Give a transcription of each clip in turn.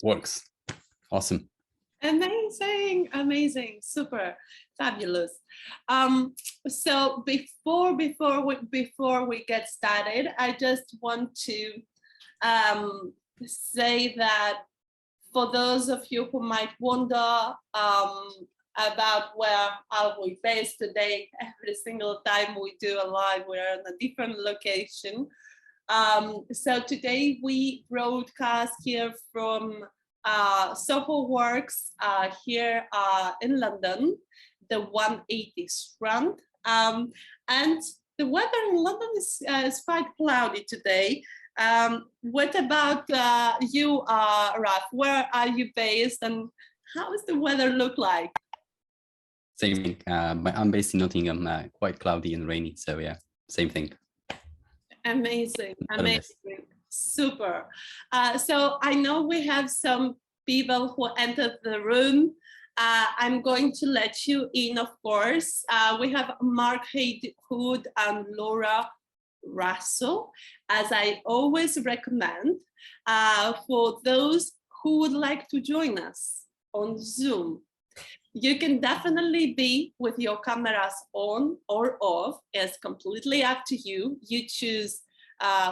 works. Awesome. Amazing, amazing, super, fabulous. So before we get started, I just want to say that for those of you who might wonder about where are we based today, every single time we do a live, we're in a different location. So today we broadcast here from Soho Works here in London, the 180 Strand. And the weather in London is quite cloudy today. What about you, Raf? Where are you based and how does the weather look like? Same thing. I'm based in Nottingham, quite cloudy and rainy. So yeah, same thing. Amazing, amazing, super. So I know we have some people who entered the room. I'm going to let you in, of course. We have Mark Hayhood and Laura Russell, as I always recommend, for those who would like to join us on Zoom. You can definitely be with your cameras on or off. It's completely up to you. You choose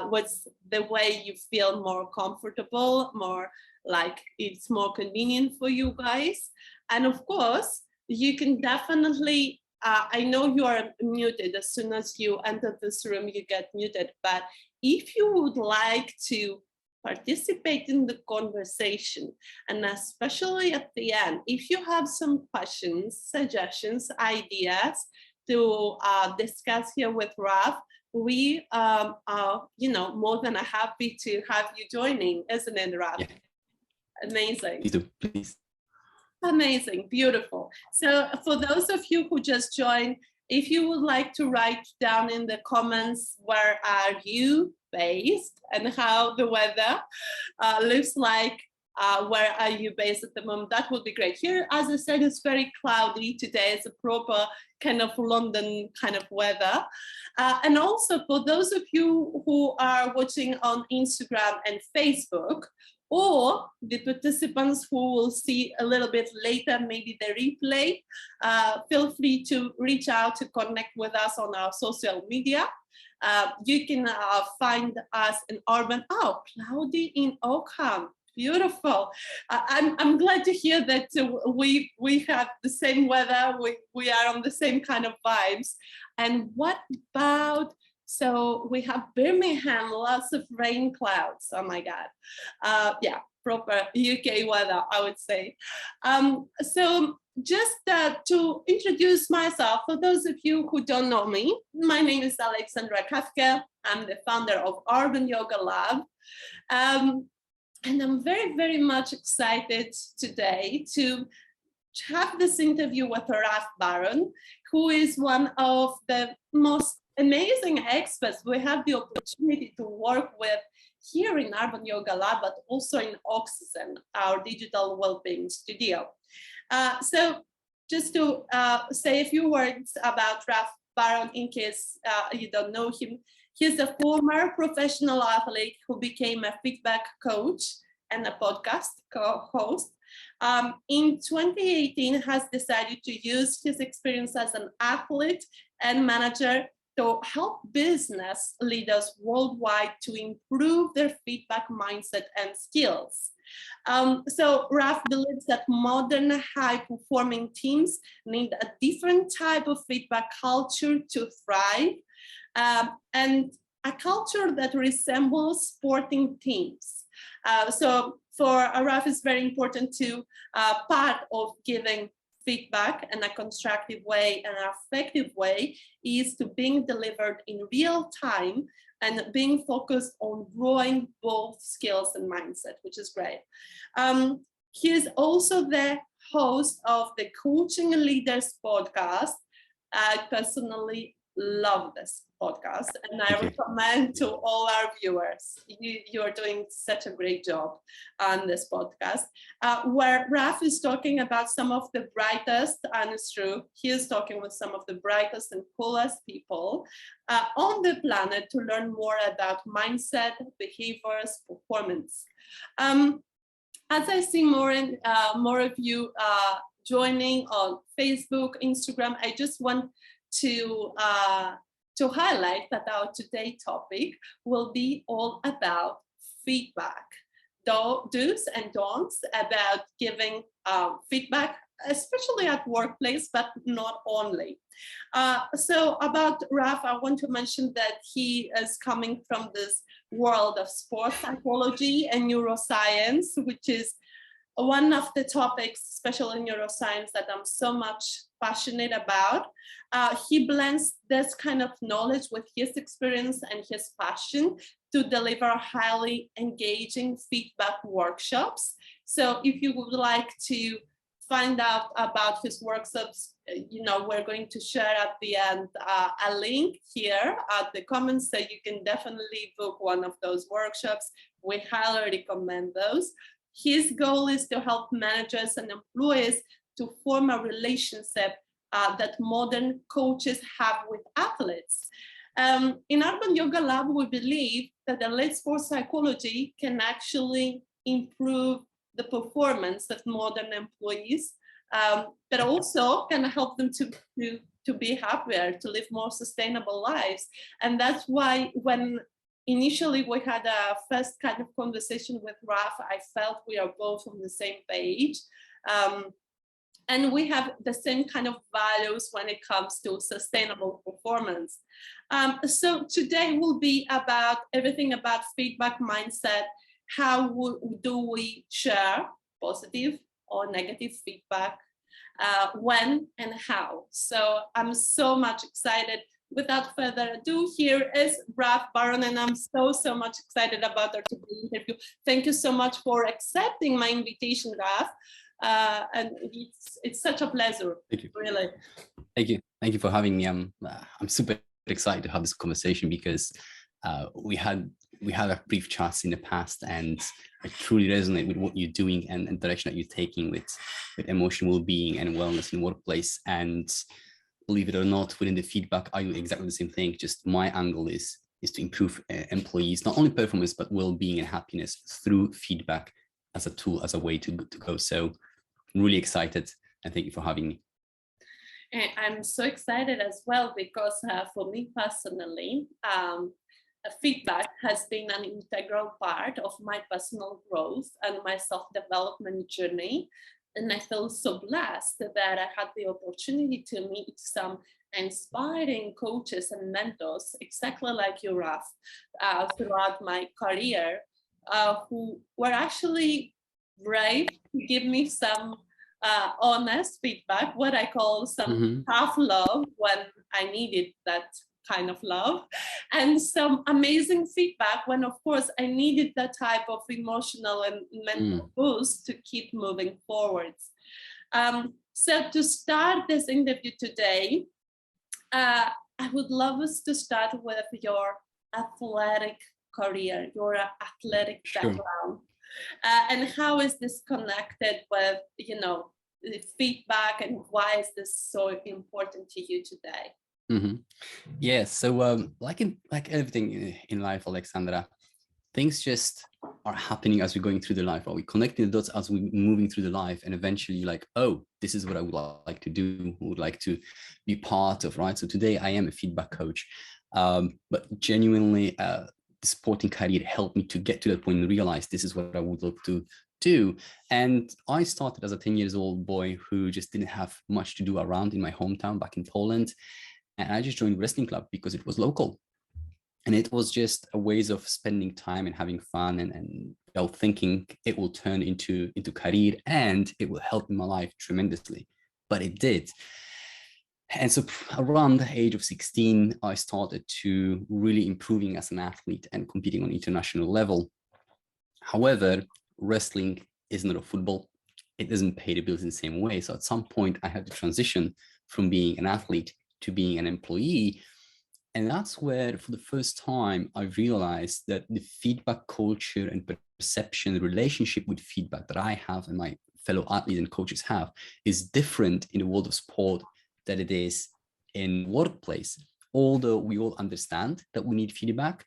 what's the way you feel more comfortable, more like it's more convenient for you guys. And of course, you can definitely, I know you are muted. As soon as you enter this room, you get muted. But if you would like to participate in the conversation, and especially at the end, if you have some questions, suggestions, ideas to discuss here with Raf, we are, more than happy to have you joining, isn't it, Raf? Yeah. Amazing. Please do, please. Amazing, beautiful. So for those of you who just joined, if you would like to write down in the comments where are you based and how the weather looks like, where are you based at the moment, that would be great. Here, as I said, it's very cloudy today. It's a proper kind of London kind of weather. And also for those of you who are watching on Instagram and Facebook, or the participants who will see a little bit later, maybe the replay, feel free to reach out to connect with us on our social media. You can find us in Urban, cloudy in Oakham. Beautiful. I'm glad to hear that we have the same weather. We are on the same kind of vibes. And what about, so we have Birmingham, lots of rain clouds. Oh my God. Yeah, proper UK weather, I would say. So just to introduce myself, for those of you who don't know me, my name is Alexandra Kafka. I'm the founder of Urban Yoga Lab. And I'm very, very much excited today to have this interview with Raf Baron, who is one of the most amazing experts we have the opportunity to work with here in Urban Yoga Lab, but also in Oxygen, our digital well-being studio. So just to say a few words about Raf Baron in case you don't know him. He's a former professional athlete who became a feedback coach and a podcast co-host. In 2018, has decided to use his experience as an athlete and manager to help business leaders worldwide to improve their feedback mindset and skills. So Raf believes that modern high-performing teams need a different type of feedback culture to thrive, and a culture that resembles sporting teams. So for Raf, it's very important to part of giving feedback in a constructive way and an effective way is to being delivered in real time and being focused on growing both skills and mindset, which is great. He is also the host of the Coaching Leaders podcast. I personally love this podcast and I recommend to all our viewers. You are doing such a great job on this podcast, where Raf is talking about some of the brightest, and it's true, he is talking with some of the brightest and coolest people on the planet to learn more about mindset, behaviors, performance. as I see more and more of you joining on Facebook, Instagram, I just want to highlight that our today topic will be all about feedback, do's and don'ts about giving feedback, especially at workplace, but not only. So about Raf, I want to mention that he is coming from this world of sports psychology and neuroscience, which is one of the topics, especially in neuroscience, that I'm so much passionate about. He blends this kind of knowledge with his experience and his passion to deliver highly engaging feedback workshops. So if you would like to find out about his workshops, we're going to share at the end a link here at the comments, so you can definitely book one of those workshops. We highly recommend those. His goal is to help managers and employees to form a relationship that modern coaches have with athletes. In Urban Yoga Lab, we believe that elite sports psychology can actually improve the performance of modern employees, but also can help them to be happier, to live more sustainable lives. And that's why when initially we had a first kind of conversation with Raf, I felt we are both on the same page. And we have the same kind of values when it comes to sustainable performance. So today will be about everything about feedback mindset. How do we share positive or negative feedback, when and how? So I'm so much excited. Without further ado, here is Raf Baron, and I'm so much excited about our today's interview. Thank you so much for accepting my invitation, Raf. And it's such a pleasure. Thank you. Really. Thank you for having me. I'm super excited to have this conversation because we had a brief chats in the past, and I truly resonate with what you're doing and the direction that you're taking with emotional well-being and wellness in the workplace. And believe it or not, within the feedback, I do exactly the same thing. Just my angle is to improve employees, not only performance, but well-being and happiness through feedback as a tool, as a way to go. So I'm really excited, and thank you for having me. And I'm so excited as well because for me personally, feedback has been an integral part of my personal growth and my self-development journey. And I feel so blessed that I had the opportunity to meet some inspiring coaches and mentors, exactly like you, Raf, throughout my career, who were actually brave to give me some honest feedback, what I call some tough love when I needed that kind of love, and some amazing feedback when, of course, I needed that type of emotional and mental boost to keep moving forwards. So to start this interview today, I would love us to start with your athletic career, your athletic background. And how is this connected with, the feedback, and why is this so important to you today? Yeah, so like everything in life, Alexandra, things just are happening as we're going through the life, or we're connecting the dots as we're moving through the life, and eventually you're like, oh, this is what I would like to do, would like to be part of, right? So today I am a feedback coach, but genuinely the sporting career helped me to get to that point and realize this is what I would love to do. And I started as a 10 years old boy who just didn't have much to do around in my hometown back in Poland. And I just joined a wrestling club because it was local. And it was just a ways of spending time and having fun and thinking it will turn into career and it will help in my life tremendously. But it did. And so around the age of 16, I started to really improving as an athlete and competing on international level. However, wrestling is not a football. It doesn't pay the bills in the same way. So at some point I had to transition from being an athlete to being an employee. And that's where, for the first time, I realized that the feedback culture and perception, the relationship with feedback that I have and my fellow athletes and coaches have is different in the world of sport than it is in workplace. Although we all understand that we need feedback,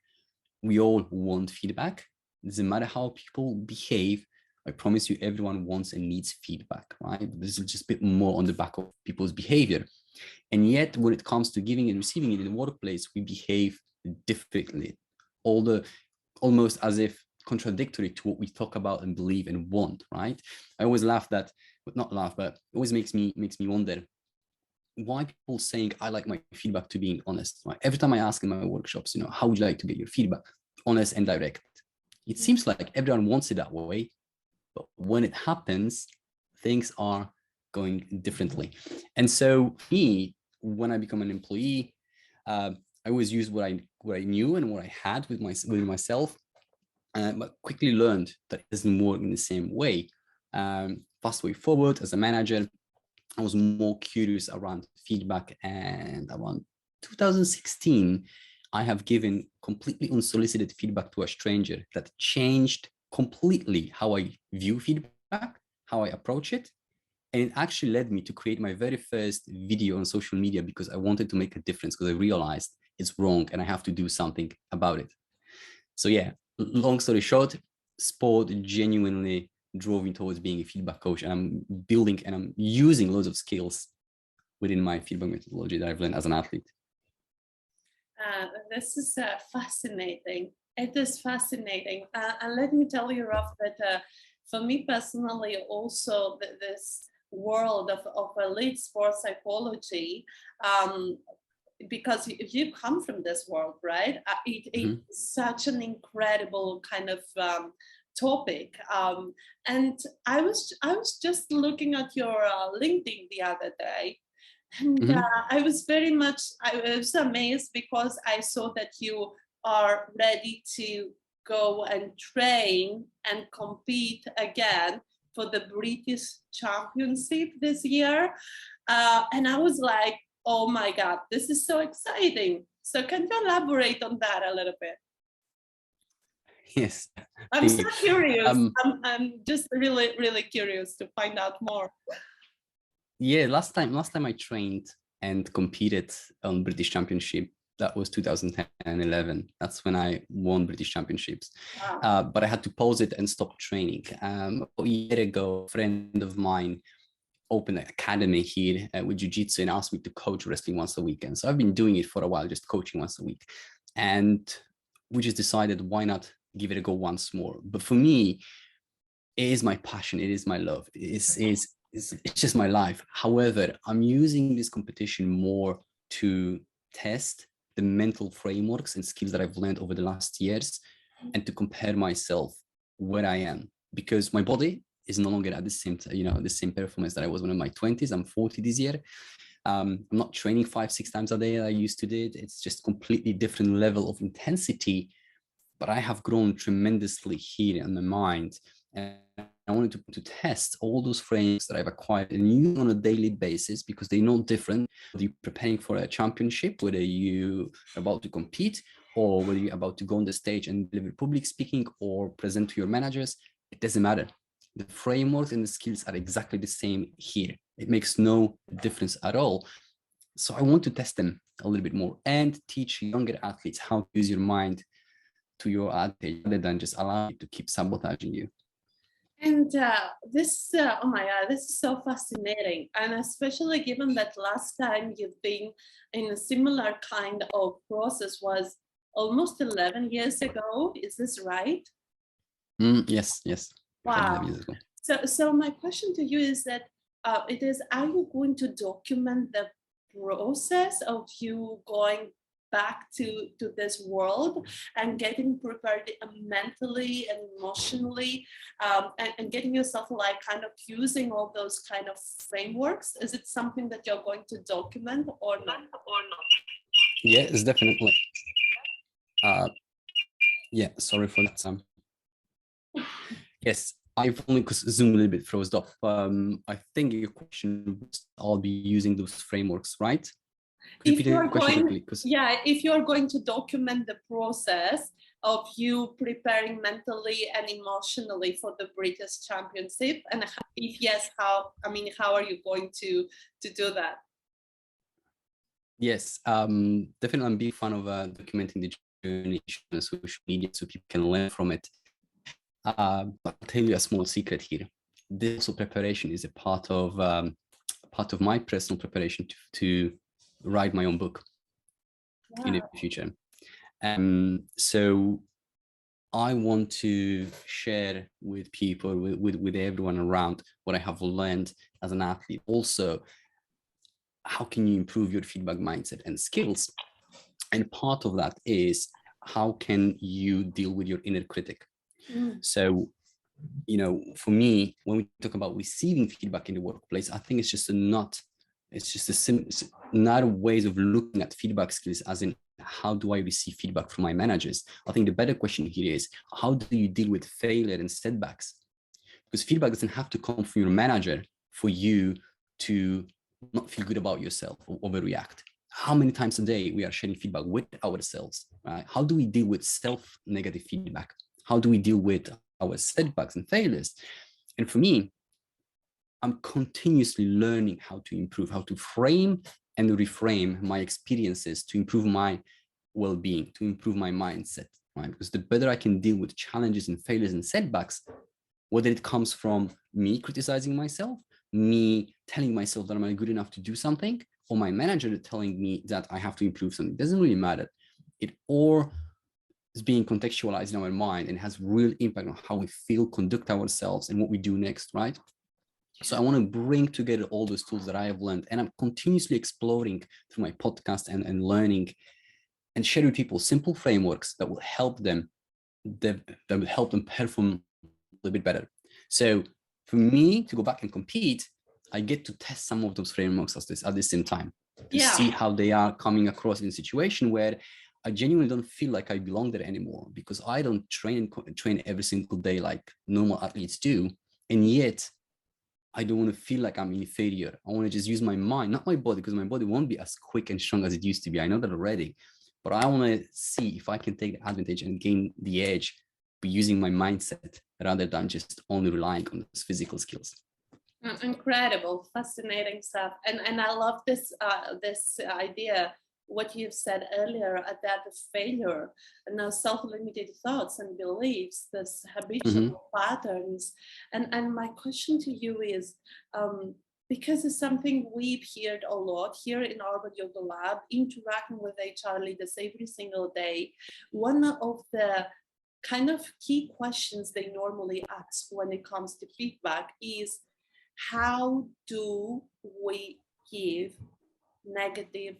we all want feedback. It doesn't matter how people behave, I promise you, everyone wants and needs feedback, right? But this is just a bit more on the back of people's behavior. And yet, when it comes to giving and receiving it in the workplace, we behave differently, almost as if contradictory to what we talk about and believe and want, right? I always laugh that, but not laugh, but it always makes me wonder why people saying I like my feedback to being honest. Right? Every time I ask in my workshops, how would you like to get your feedback? Honest and direct. It seems like everyone wants it that way, but when it happens, things are going differently. And so me, when I become an employee, I always use what I knew and what I had within myself, but quickly learned that it doesn't work in the same way. Fast way forward, as a manager, I was more curious around feedback, and around 2016, I have given completely unsolicited feedback to a stranger that changed completely how I view feedback, how I approach it. And it actually led me to create my very first video on social media because I wanted to make a difference, because I realized it's wrong and I have to do something about it. So yeah, long story short, sport genuinely drove me towards being a feedback coach, and I'm building and I'm using loads of skills within my feedback methodology that I've learned as an athlete. This is fascinating. It is fascinating. And let me tell you, Raf, that for me personally, also this world of elite sports psychology, because you come from this world, right? It's such an incredible kind of topic. And I was just looking at your LinkedIn the other day, and I was amazed because I saw that you are ready to go and train and compete again for the British Championship this year. And I was like, oh my God, this is so exciting. So can you elaborate on that a little bit? Yes. I'm so curious. I'm just really, really curious to find out more. Yeah, last time I trained and competed on British Championship, that was 2010 and 11. That's when I won British Championships. Wow. But I had to pause it and stop training. A year ago, a friend of mine opened an academy here with jiu-jitsu and asked me to coach wrestling once a week. And so I've been doing it for a while, just coaching once a week. And we just decided, why not give it a go once more? But for me, it is my passion. It is my love. It's just my life. However, I'm using this competition more to test the mental frameworks and skills that I've learned over the last years, and to compare myself where I am, because my body is no longer at the same performance that I was when in my 20s. I'm 40 this year. I'm not training 5-6 times a day that I used to do. It's just completely different level of intensity, but I have grown tremendously here in my mind. And I wanted to test all those frames that I've acquired and use on a daily basis, because they're no different whether you're preparing for a championship, whether you're about to compete, or whether you're about to go on the stage and deliver public speaking or present to your managers. It doesn't matter. The frameworks and the skills are exactly the same here. It makes no difference at all. So I want to test them a little bit more and teach younger athletes how to use your mind to your advantage, rather than just allow it to keep sabotaging you. And oh my God, this is so fascinating. And especially given that last time you've been in a similar kind of process was almost 11 years ago. Is this right? Yes. Wow. 11 years ago. So my question to you is that are you going to document the process of you going back to this world and getting prepared mentally and emotionally, and getting yourself like kind of using all those kind of frameworks? Is it something that you're going to document or not? Yes, definitely. Yeah, sorry for that. Yes, I've only, because Zoom a little bit froze off. I think your question was, I'll be using those frameworks, right? If you're going to document the process of you preparing mentally and emotionally for the British Championship, and if yes, how are you going to do that? Yes, definitely. I'm a big fan of documenting the journey on social media so people can learn from it. I'll tell you a small secret here. This also preparation is a part of my personal preparation to write my own book in the future. So I want to share with people, with everyone around, what I have learned as an athlete. Also, how can you improve your feedback mindset and skills? And part of that is, how can you deal with your inner critic? So, you know, for me, when we talk about receiving feedback in the workplace, I think it's just not ways of looking at feedback skills as in, how do I receive feedback from my managers? I think the better question here is, how do you deal with failure and setbacks? Because feedback doesn't have to come from your manager for you to not feel good about yourself or overreact. How many times a day we are sharing feedback with ourselves, right? How do we deal with self-negative feedback? How do we deal with our setbacks and failures? And for me, I'm continuously learning how to improve, how to frame and reframe my experiences to improve my well-being, to improve my mindset, right? Because the better I can deal with challenges and failures and setbacks, whether it comes from me criticizing myself, me telling myself that I'm not good enough to do something, or my manager telling me that I have to improve something, it doesn't really matter. It all is being contextualized in our mind and has real impact on how we feel, conduct ourselves, and what we do next, right? So I want to bring together all those tools that I have learned, and I'm continuously exploring through my podcast and learning, and share with people simple frameworks that will help them, that will help them perform a little bit better. So for me to go back and compete, I get to test some of those frameworks at the same time to see how they are coming across in a situation where I genuinely don't feel like I belong there anymore, because I don't train every single day like normal athletes do. And yet I don't want to feel like I'm inferior. I want to just use my mind, not my body, because my body won't be as quick and strong as it used to be. I know that already, but I want to see if I can take the advantage and gain the edge by using my mindset rather than just only relying on those physical skills. Incredible, fascinating stuff. And I love this idea, what you've said earlier, about the failure and those self-limited thoughts and beliefs, this habitual patterns. And my question to you is, because it's something we've heard a lot here in our Yoga Lab, interacting with HR leaders every single day, one of the kind of key questions they normally ask when it comes to feedback is, how do we give negative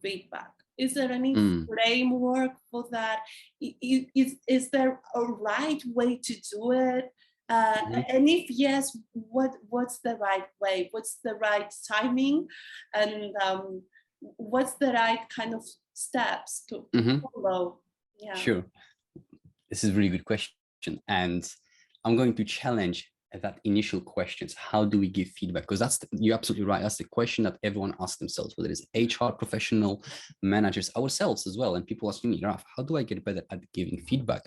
feedback? Is there any framework for that? Is there a right way to do it? And if yes, what's the right way? What's the right timing? And what's the right kind of steps to follow? Yeah. Sure. This is a really good question. And I'm going to challenge that initial questions. How do we give feedback? Because you're absolutely right. That's the question that everyone asks themselves, whether it's HR professional, managers, ourselves as well. And people asking me, Raf, how do I get better at giving feedback?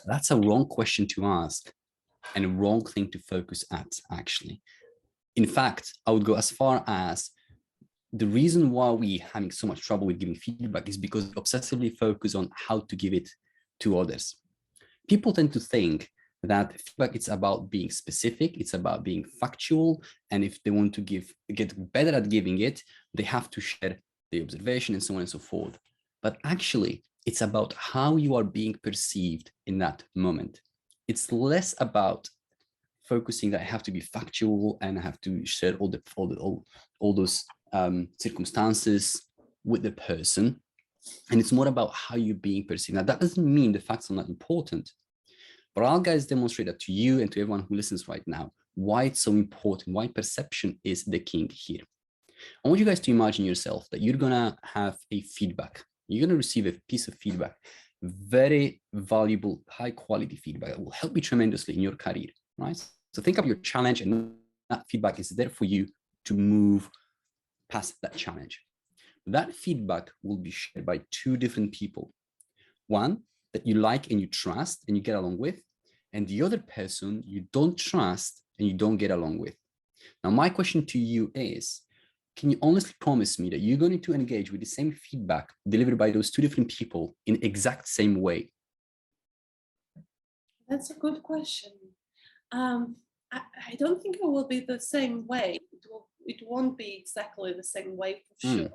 That's a wrong question to ask and a wrong thing to focus at, actually. In fact, I would go as far as, the reason why we're having so much trouble with giving feedback is because we obsessively focus on how to give it to others. People tend to think that feedback, it's about being specific, it's about being factual, and if they want to get better at giving it, they have to share the observation and so on and so forth. But actually, it's about how you are being perceived in that moment. It's less about focusing that I have to be factual and I have to share all those circumstances with the person, and it's more about how you're being perceived. Now, that doesn't mean the facts are not important, but I'll guys demonstrate that to you and to everyone who listens right now, why it's so important, why perception is the king here. I want you guys to imagine yourself that you're gonna have a feedback. You're gonna receive a piece of feedback, very valuable, high quality feedback that will help you tremendously in your career, right? So think of your challenge, and that feedback is there for you to move past that challenge. That feedback will be shared by two different people. One that you like and you trust and you get along with, and the other person you don't trust and you don't get along with. Now, my question to you is, can you honestly promise me that you're going to engage with the same feedback delivered by those two different people in exact same way? That's a good question. I don't think it will be the same way. It won't be exactly the same way for sure.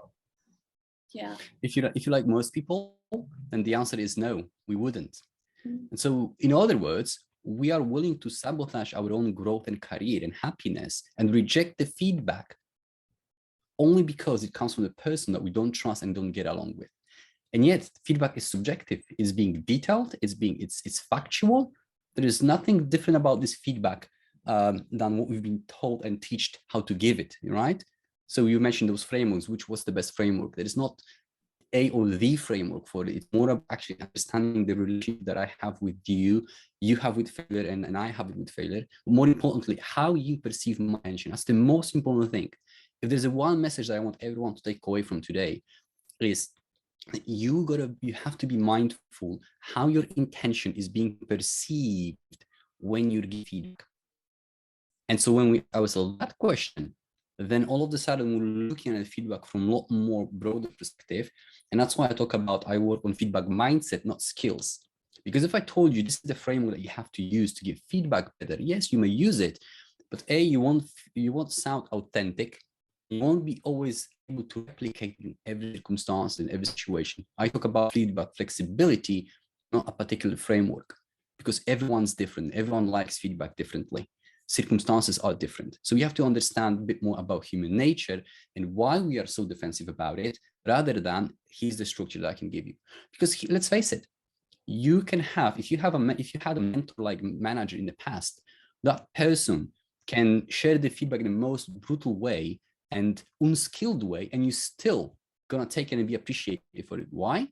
Yeah. If you like most people, then the answer is no, we wouldn't. Mm. And so, in other words, we are willing to sabotage our own growth and career and happiness and reject the feedback only because it comes from the person that we don't trust and don't get along with. And yet, feedback is subjective. It's being detailed. It's factual. There is nothing different about this feedback than what we've been told and taught how to give it, right? So you mentioned those frameworks. Which was the best framework? There is not a or the framework for it. It's more about actually understanding the relationship that I have with you have with failure, and I have it with failure. But more importantly, how you perceive my intention. That's the most important thing. If there's a one message that I want everyone to take away from today, is you have to be mindful how your intention is being perceived when you give feedback. And so when we answer that question, then all of a sudden we're looking at feedback from a lot more broader perspective. And that's why I work on feedback mindset, not skills. Because if I told you this is the framework that you have to use to give feedback better, yes, you may use it, but you won't sound authentic. You won't be always able to replicate in every circumstance, in every situation. I talk about feedback flexibility, not a particular framework, because everyone's different. Everyone likes feedback differently. Circumstances are different. So we have to understand a bit more about human nature and why we are so defensive about it, rather than here's the structure that I can give you. Because let's face it, you can have, if you had a mentor like manager in the past, that person can share the feedback in the most brutal way and unskilled way, and you still gonna take it and be appreciated for it. Why?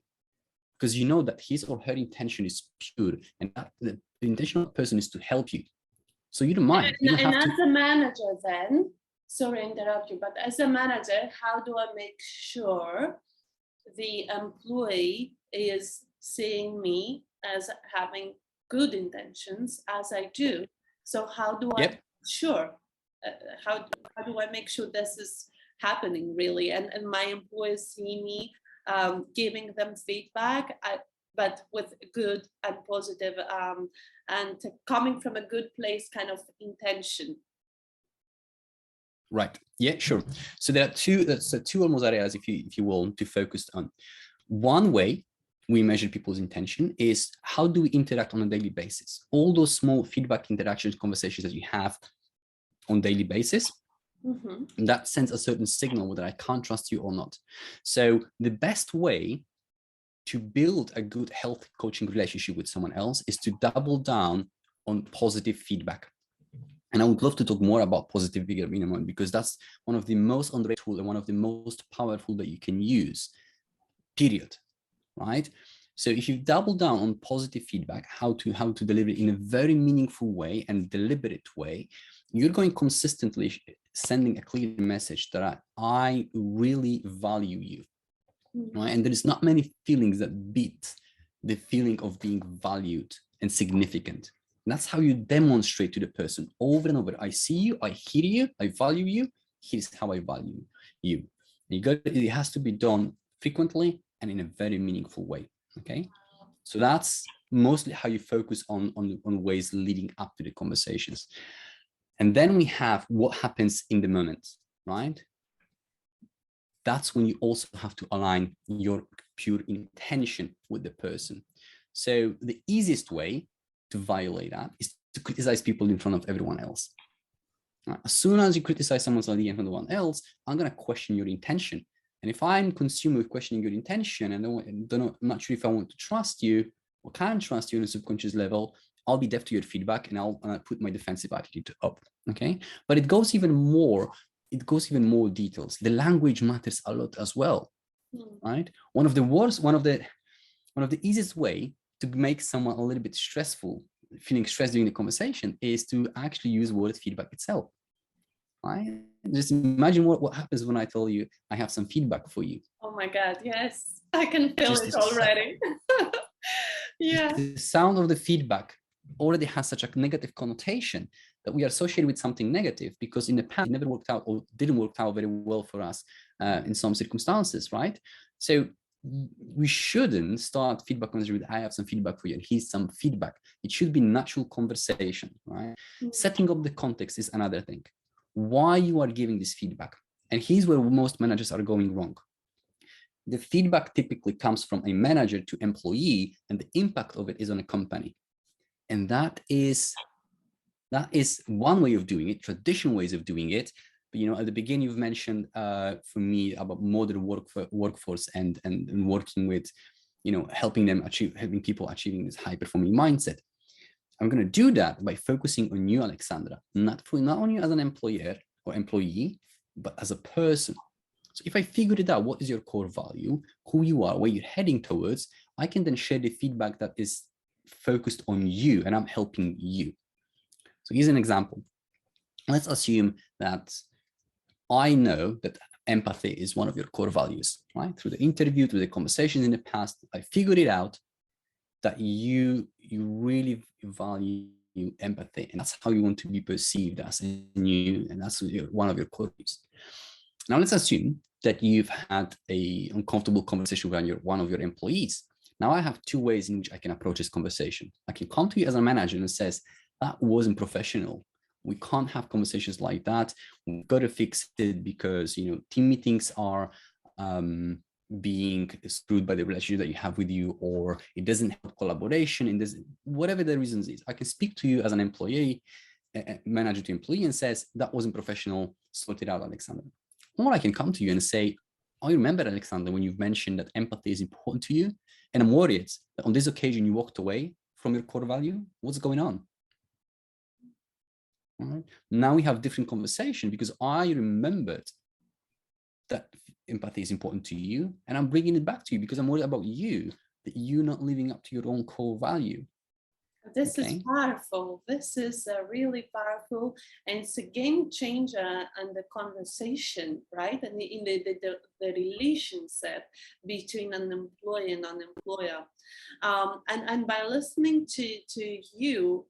Because you know that his or her intention is pure, and that the intention of the person is to help you. So you don't mind. And as a manager then, sorry to interrupt you, but as a manager, how do I make sure the employee is seeing me as having good intentions as I do? So how do I how do I make sure this is happening really? And my employees see me giving them feedback, but with good and positive and coming from a good place kind of intention. Right. Yeah, sure. So there are two almost areas, if you will, to focus on. One way we measure people's intention is how do we interact on a daily basis? All those small feedback interactions, conversations that you have on a daily basis, that sends a certain signal whether I can trust you or not. So the best way to build a good, healthy coaching relationship with someone else is to double down on positive feedback. And I would love to talk more about positive feedback in a moment, because that's one of the most underrated tools and one of the most powerful that you can use, period, right? So if you double down on positive feedback, how to deliver it in a very meaningful way and deliberate way, you're going consistently sending a clear message that I really value you, right? And there is not many feelings that beat the feeling of being valued and significant. And that's how you demonstrate to the person over and over. I see you, I hear you, I value you. Here's how I value you. It has to be done frequently and in a very meaningful way. Okay. So that's mostly how you focus on ways leading up to the conversations. And then we have what happens in the moment, right? That's when you also have to align your pure intention with the person. So the easiest way to violate that is to criticize people in front of everyone else. As soon as you criticize someone's idea in front of everyone else, I'm going to question your intention. And if I'm consumed with questioning your intention and I'm not sure if I want to trust you or can trust you on a subconscious level, I'll be deaf to your feedback and I'll put my defensive attitude up. Okay. But it goes even more details. The language matters a lot as well, right? One of the easiest way to make someone a little bit feeling stressed during the conversation is to actually use word feedback itself, right? Just imagine what happens when I tell you I have some feedback for you. Oh my God, yes. I can feel it already. Yeah. The sound of the feedback already has such a negative connotation that we are associated with something negative because in the past it never worked out or didn't work out very well for us in some circumstances, right? So we shouldn't start feedback conversation with, I have some feedback for you and here's some feedback. It should be natural conversation, right? Setting up the context is another thing. Why you are giving this feedback. And here's where most managers are going wrong. The feedback typically comes from a manager to employee, and the impact of it is on a company. And that is one way of doing it, traditional ways of doing it. But, at the beginning, you've mentioned for me about modern workforce and working with, helping people achieving this high performing mindset. I'm going to do that by focusing on you, Alexandra, not only as an employer or employee, but as a person. So if I figured it out, what is your core value, who you are, where you're heading towards, I can then share the feedback that is focused on you and I'm helping you. So here's an example. Let's assume that I know that empathy is one of your core values, right? Through the interview, through the conversations in the past, I figured it out that you really value empathy, and that's how you want to be perceived as you, and that's one of your core values. Now let's assume that you've had an uncomfortable conversation with one of your employees. Now I have two ways in which I can approach this conversation. I can come to you as a manager and says, that wasn't professional. We can't have conversations like that. We've got to fix it because, team meetings are being screwed by the relationship that you have with you, or it doesn't help collaboration in this, whatever the reasons is. I can speak to you as an employee, manager to employee, and says, that wasn't professional, sort it out, Alexander. Or I can come to you and say, I remember, Alexander, when you've mentioned that empathy is important to you, and I'm worried that on this occasion you walked away from your core value. What's going on? All right. Now we have different conversation because I remembered that empathy is important to you, and I'm bringing it back to you because I'm worried about you, that you're not living up to your own core value. This is powerful. This is really powerful, and it's a game changer in the conversation, right? And in the relationship between an employee and an employer. And by listening to you,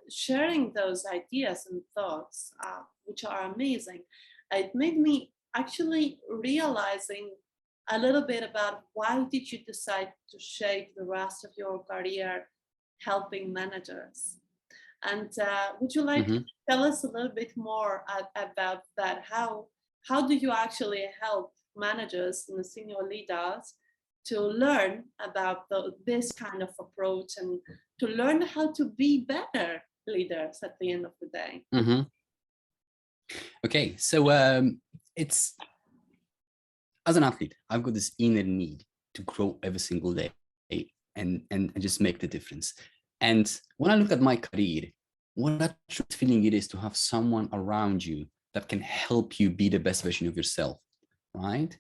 sharing those ideas and thoughts, which are amazing, it made me actually realizing a little bit about why did you decide to shape the rest of your career helping managers. And would you like to tell us a little bit more about that? How do you actually help managers and the senior leaders to learn about this kind of approach and to learn how to be better leaders at the end of the day? Okay, so it's, as an athlete, I've got this inner need to grow every single day and just make the difference. And when I look at my career, what a feeling it is to have someone around you that can help you be the best version of yourself, right?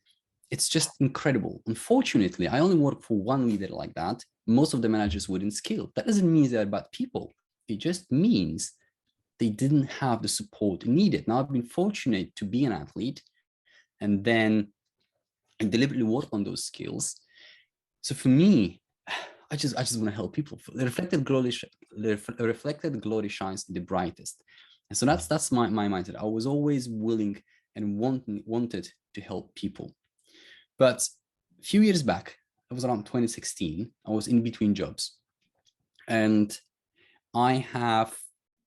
It's just incredible. Unfortunately, I only work for one leader like that. Most of the managers wouldn't scale. That doesn't mean they're bad people. It just means they didn't have the support needed. Now, I've been fortunate to be an athlete and then I deliberately work on those skills. So for me, I just want to help people. The reflected glory shines the brightest. And so that's my mindset. I was always willing and wanted to help people. But a few years back, it was around 2016, I was in between jobs. And I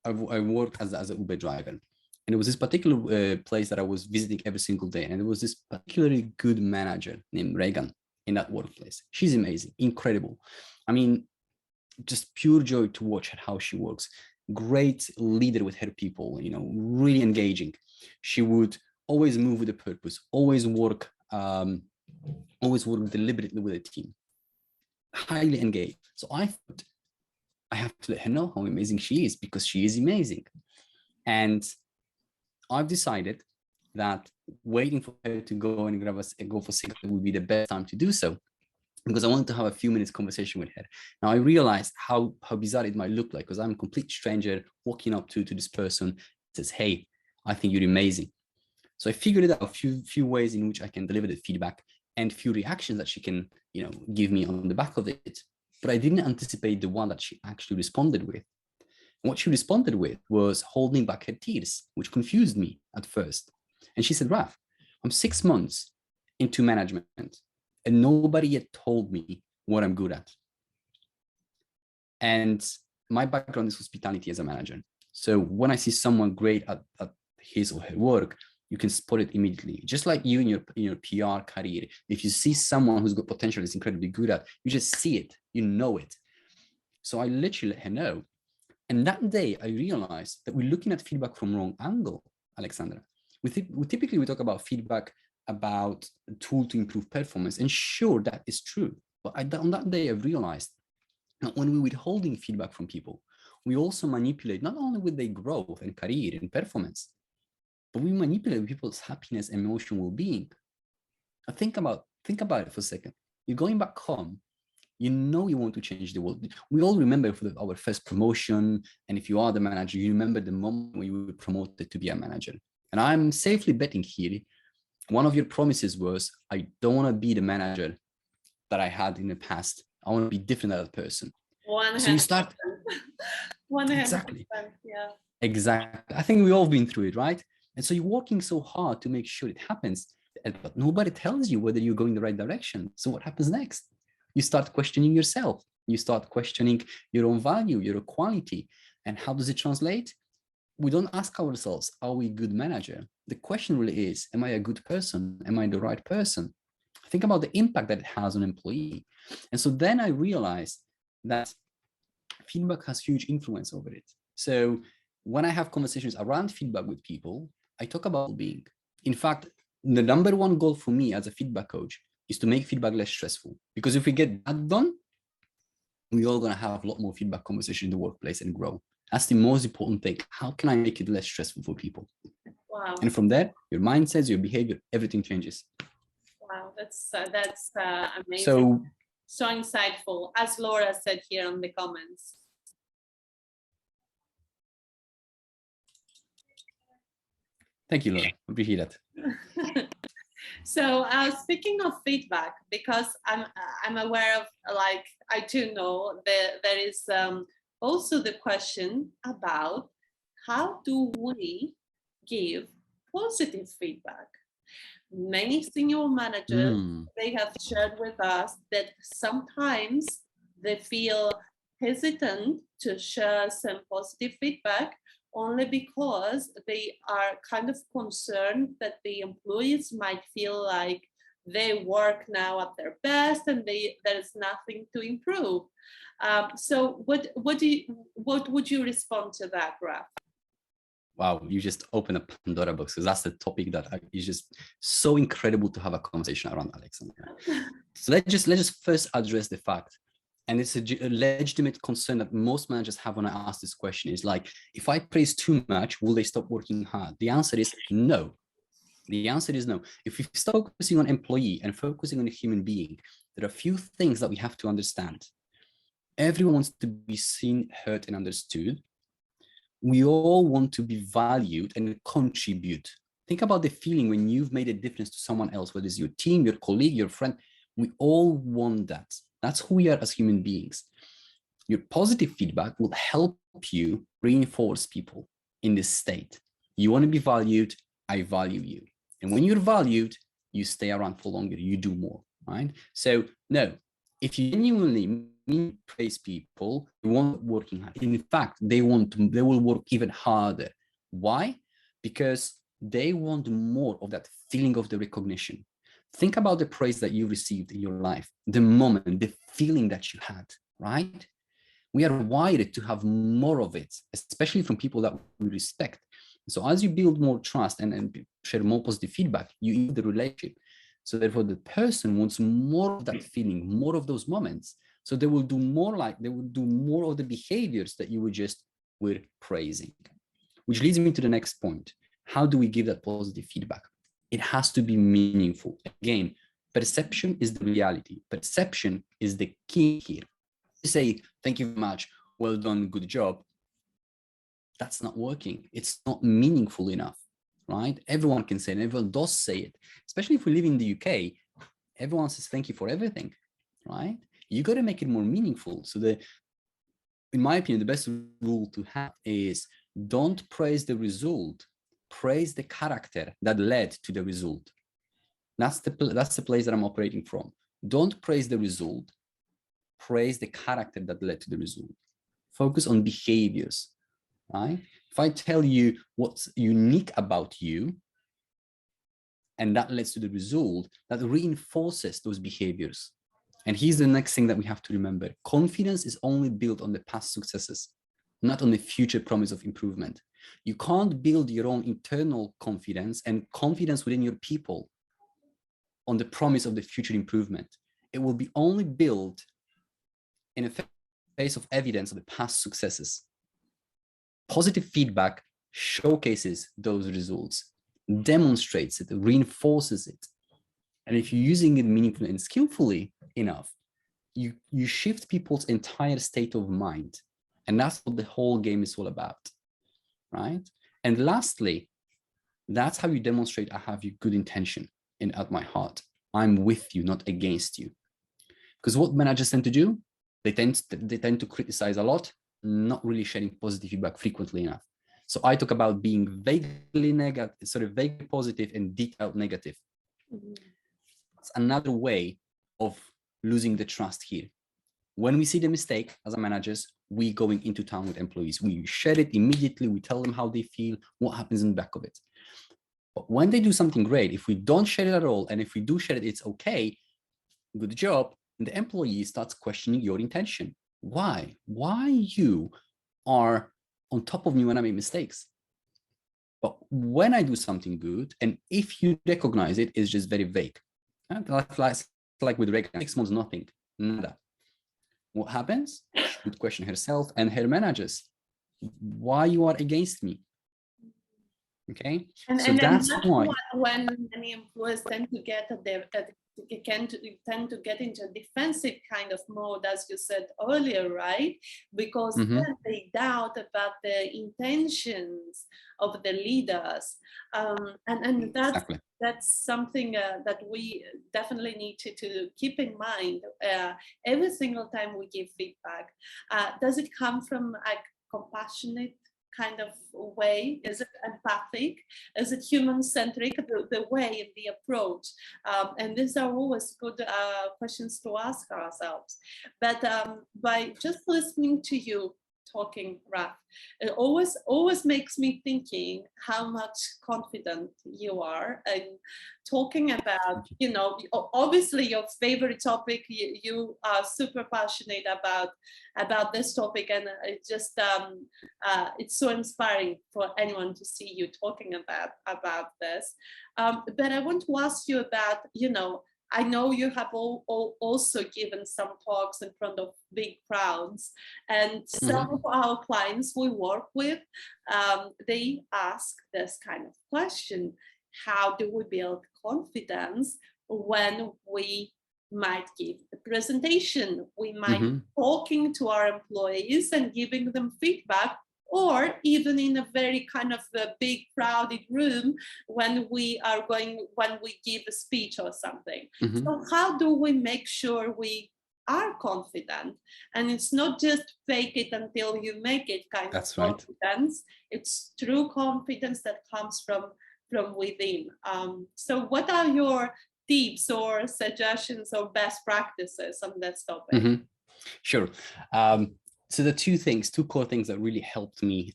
worked as an Uber driver. And it was this particular place that I was visiting every single day. And there was this particularly good manager named Reagan in that workplace. She's amazing, incredible. I mean, just pure joy to watch how she works. Great leader with her people, really engaging. She would always move with a purpose, always work deliberately with a team, highly engaged. So I thought I have to let her know how amazing she is because she is amazing. And I've decided that waiting for her to go and go for cigarette would be the best time to do so, because I wanted to have a few minutes conversation with her. Now I realized how bizarre it might look like, because I'm a complete stranger walking up to this person, says, "Hey, I think you're amazing." So I figured out a few ways in which I can deliver the feedback and few reactions that she can, give me on the back of it. But I didn't anticipate the one that she actually responded with. What she responded with was holding back her tears, which confused me at first. And she said, "Raf, I'm 6 months into management and nobody yet told me what I'm good at. And my background is hospitality as a manager. So when I see someone great at his or her work, you can spot it immediately. Just like you in your PR career, if you see someone who's got potential is incredibly good at, you just see it, you know it. So I literally let her know. And that day I realized that we're looking at feedback from wrong angle, Alexandra. We typically talk about feedback about a tool to improve performance. And sure, that is true. But on that day, I realized that when we're withholding feedback from people, we also manipulate not only with their growth and career and performance, but we manipulate people's happiness and emotional well-being. Think about it for a second. You're going back home, you know you want to change the world. We all remember our first promotion, and if you are the manager, you remember the moment when you were promoted to be a manager. And I'm safely betting here, one of your promises was, I don't want to be the manager that I had in the past. I want to be different as a person. 100%. So you start 100%. Exactly. Yeah. Exactly. I think we've all been through it, right? And so you're working so hard to make sure it happens, but nobody tells you whether you're going the right direction. So what happens next? You start questioning yourself. You start questioning your own value, your quality. And how does it translate? We don't ask ourselves, are we a good manager? The question really is, am I a good person? Am I the right person? Think about the impact that it has on an employee. And so then I realized that feedback has huge influence over it. So when I have conversations around feedback with people, I talk about well-being. In fact, the number one goal for me as a feedback coach is to make feedback less stressful. Because if we get that done, we're all going to have a lot more feedback conversation in the workplace and grow. That's the most important thing. How can I make it less stressful for people? Wow. And from there, your mindsets, your behavior, everything changes. Wow, that's amazing. So insightful, as Laura said here in the comments. Thank you, Laura. I appreciate that. So speaking of feedback, because I'm aware of, like, I do know that there is also the question about how do we give positive feedback. Many senior managers, they have shared with us that sometimes they feel hesitant to share some positive feedback only because they are kind of concerned that the employees might feel like they work now at their best and there's nothing to improve. So what would you respond to that, Raf? Wow, you just open a Pandora box, because that's the topic that is just so incredible to have a conversation around, Alexandra. So let's just first address the fact, and it's a legitimate concern that most managers have when I ask this question, is like, if I praise too much, will they stop working hard? The answer is no. The answer is no. If we start focusing on employee and focusing on a human being, there are a few things that we have to understand. Everyone wants to be seen, heard, and understood. We all want to be valued and contribute. Think about the feeling when you've made a difference to someone else, whether it's your team, your colleague, your friend. We all want that. That's who we are as human beings. Your positive feedback will help you reinforce people in this state. You want to be valued, I value you. And when you're valued, you stay around for longer, you do more, right? So no, if you genuinely praise people, they want working hard. In fact, they will work even harder. Why? Because they want more of that feeling of the recognition. Think about the praise that you received in your life, the moment, the feeling that you had, right? We are wired to have more of it, especially from people that we respect. So as you build more trust and share more positive feedback, you improve the relationship. So therefore, the person wants more of that feeling, more of those moments. So they will do more of the behaviors that you were praising. Which leads me to the next point. How do we give that positive feedback? It has to be meaningful. Again, perception is the reality. Perception is the key here. You say, thank you very much, well done, good job. That's not working. It's not meaningful enough, right? Everyone can say it, everyone does say it. Especially if we live in the UK, everyone says thank you for everything, right? You got to make it more meaningful. So in my opinion, the best rule to have is don't praise the result, praise the character that led to the result. That's the place that I'm operating from. Don't praise the result, praise the character that led to the result. Focus on behaviors, right? If I tell you what's unique about you, and that leads to the result, that reinforces those behaviors. And here's the next thing that we have to remember. Confidence is only built on the past successes, not on the future promise of improvement. You can't build your own internal confidence and confidence within your people on the promise of the future improvement. It will be only built in a face of evidence of the past successes. Positive feedback showcases those results, demonstrates it, reinforces it. And if you're using it meaningfully and skillfully enough, you shift people's entire state of mind. And that's what the whole game is all about, right? And lastly, that's how you demonstrate I have your good intention at my heart. I'm with you, not against you. Because what managers tend to do, they tend to criticize a lot, not really sharing positive feedback frequently enough. So I talk about being vaguely negative, sort of vaguely positive and detailed negative. It's another way of losing the trust here. When we see the mistake as managers, we going into town with employees. We share it immediately. We tell them how they feel, what happens in the back of it. But when they do something great, if we don't share it at all, and if we do share it, it's okay, good job, and the employee starts questioning your intention. Why? Why you are on top of me when I make mistakes? But when I do something good, and if you recognize it, it's just very vague. Like with regular 6 months, nothing, nada. What happens? She would question herself and her managers. Why you are against me? Okay, so that's why when many employers tend to get tend to get into a defensive kind of mode, as you said earlier, right? Because then they doubt about the intentions of the leaders, and that's something that we definitely need to keep in mind every single time we give feedback. Does it come from a compassionate kind of way? Is it empathic? Is it human-centric, the way and the approach? And these are always good questions to ask ourselves. But by just listening to you talking, Raf, it always makes me thinking how much confident you are, and talking about, you know, obviously your favorite topic, you are super passionate about this topic, and it just it's so inspiring for anyone to see you talking about this. But I want to ask you about, you know, I know you have also given some talks in front of big crowds, and some of our clients we work with, they ask this kind of question: how do we build confidence when we might give a presentation? We might be talking to our employees and giving them feedback, or even in a very kind of a big crowded room when we give a speech or something. So how do we make sure we are confident? And it's not just fake it until you make it kind of confidence. It's true confidence that comes from within. So what are your tips or suggestions or best practices on that topic? Sure. So the two core things that really helped me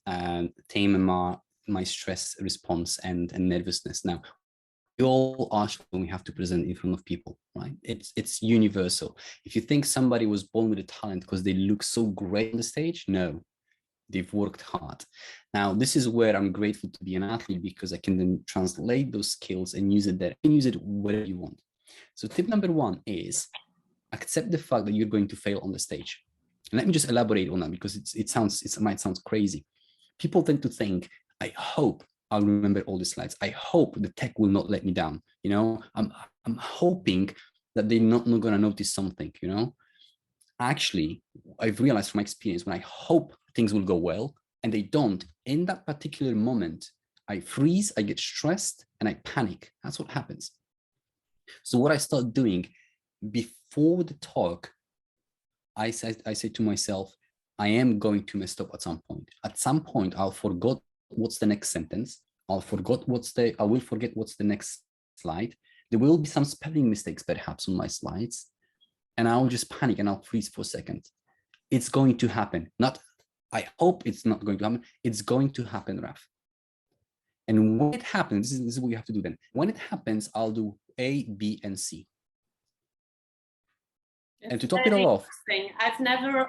tame my stress response and nervousness. Now, we all ask when we have to present in front of people, right? It's universal. If you think somebody was born with a talent because they look so great on the stage, no, they've worked hard. Now, this is where I'm grateful to be an athlete, because I can then translate those skills and use it there and use it wherever you want. So tip number one is accept the fact that you're going to fail on the stage. And let me just elaborate on that, because it might sound crazy. People tend to think, I hope I'll remember all the slides. I hope the tech will not let me down. You know, I'm hoping that they're not going to notice something, you know. Actually, I've realized from my experience, when I hope things will go well and they don't, in that particular moment, I freeze, I get stressed, and I panic. That's what happens. So what I start doing before the talk, I say to myself, I am going to mess up at some point. At some point, I'll forget what's the next sentence. I will forget what's the next slide. There will be some spelling mistakes perhaps on my slides. and I'll just panic and I'll freeze for a second. It's going to happen. Not, I hope it's not going to happen. It's going to happen, Raf. And when it happens, this is what you have to do then. When it happens, I'll do A, B, and C. It's and to top it all off, I've never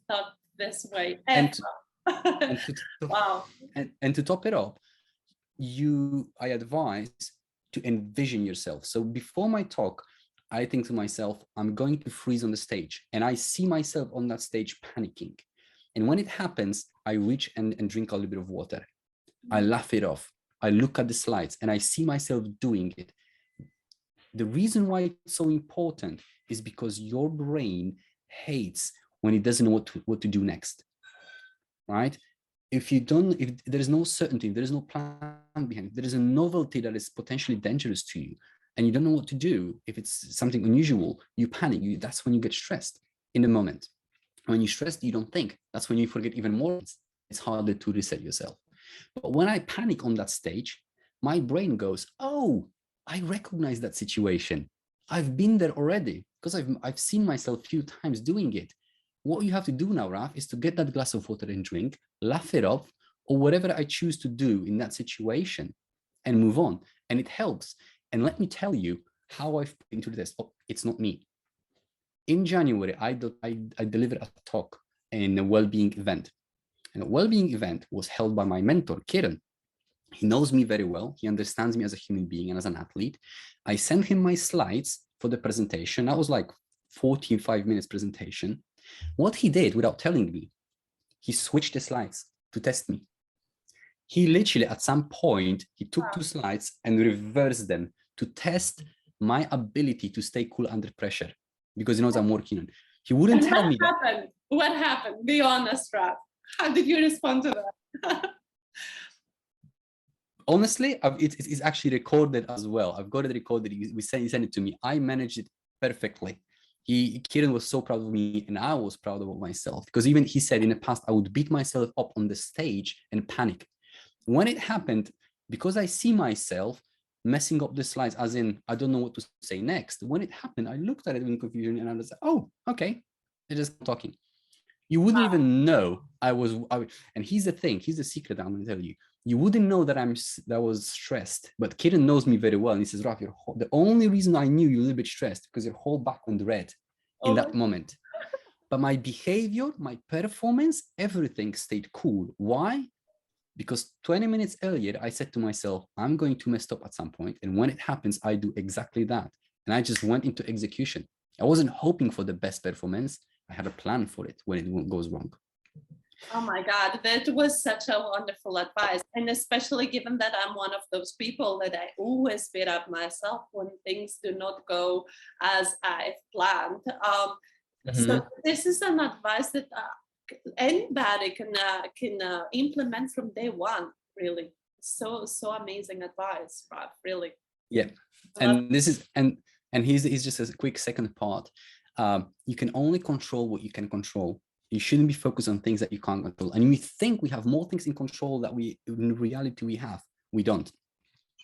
thought this way. And Wow. And to top it up, I advise to envision yourself. So before my talk, I think to myself, I'm going to freeze on the stage, and I see myself on that stage panicking. And when it happens, I reach and drink a little bit of water. I laugh it off. I look at the slides and I see myself doing it. The reason why it's so important is because your brain hates when it doesn't know what to do next, right? If there is no certainty, if there is no plan behind it, there is a novelty that is potentially dangerous to you, and you don't know what to do, if it's something unusual, you panic. That's when you get stressed in the moment. When you're stressed, you don't think. That's when you forget even more. It's harder to reset yourself. But when I panic on that stage, my brain goes, oh, I recognize that situation. I've been there already because I've seen myself a few times doing it. What you have to do now, Raf, is to get that glass of water and drink, laugh it off, or whatever I choose to do in that situation, and move on. And it helps. And let me tell you how I've put into the test. Oh, it's not me. In January, I delivered a talk in a well-being event. And a well-being event was held by my mentor, Kiran. He knows me very well. He understands me as a human being and as an athlete. I sent him my slides for the presentation. That was like 45 minutes presentation. What he did without telling me, he switched the slides to test me. He literally, at some point, he took 2 slides and reversed them to test my ability to stay cool under pressure, because he knows I'm working on it. He wouldn't tell me that. What happened? Be honest, Raf. How did you respond to that? Honestly, it's actually recorded as well. I've got it recorded. He sent it to me. I managed it perfectly. Kieran was so proud of me, and I was proud of myself, because even he said in the past, I would beat myself up on the stage and panic. When it happened, because I see myself messing up the slides, as in, I don't know what to say next. When it happened, I looked at it in confusion and I was like, oh, okay. They're just talking. You wouldn't even know and here's the thing, here's the secret that I'm going to tell you. You wouldn't know that I was stressed, but Kieran knows me very well. And he says, Raf, the only reason I knew you're a little bit stressed because your whole back went red in that moment. But my behavior, my performance, everything stayed cool. Why? Because 20 minutes earlier, I said to myself, I'm going to mess up at some point. And when it happens, I do exactly that. And I just went into execution. I wasn't hoping for the best performance. I had a plan for it when it goes wrong. Oh my God, that was such a wonderful advice. And especially given that I'm one of those people that I always beat up myself when things do not go as I've planned. So this is an advice that anybody can implement from day one, really. So amazing advice, Raf, really. Yeah. And this is, and here's just a quick second part. You can only control what you can control. You shouldn't be focused on things that you can't control. And we think we have more things in control that in reality we don't.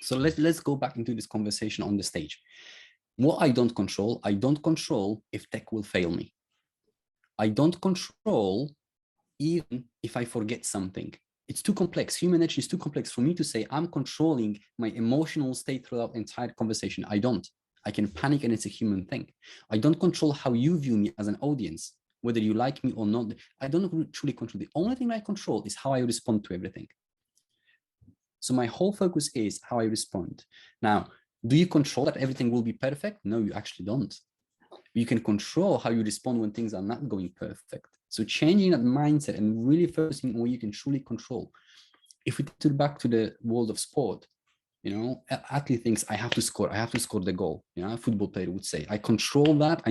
So let's go back into this conversation on the stage. What I don't control if tech will fail me. I don't control even if I forget something. It's too complex. Human nature is too complex for me to say I'm controlling my emotional state throughout the entire conversation. I don't. I can panic, and it's a human thing. I don't control how you view me as an audience, whether you like me or not. I don't truly control. The only thing I control is how I respond to everything. So my whole focus is how I respond. Now, do you control that everything will be perfect? No, you actually don't. You can control how you respond when things are not going perfect. So changing that mindset and really focusing on what you can truly control. If we take it back to the world of sport, athlete thinks I have to score the goal. A football player would say, I control that.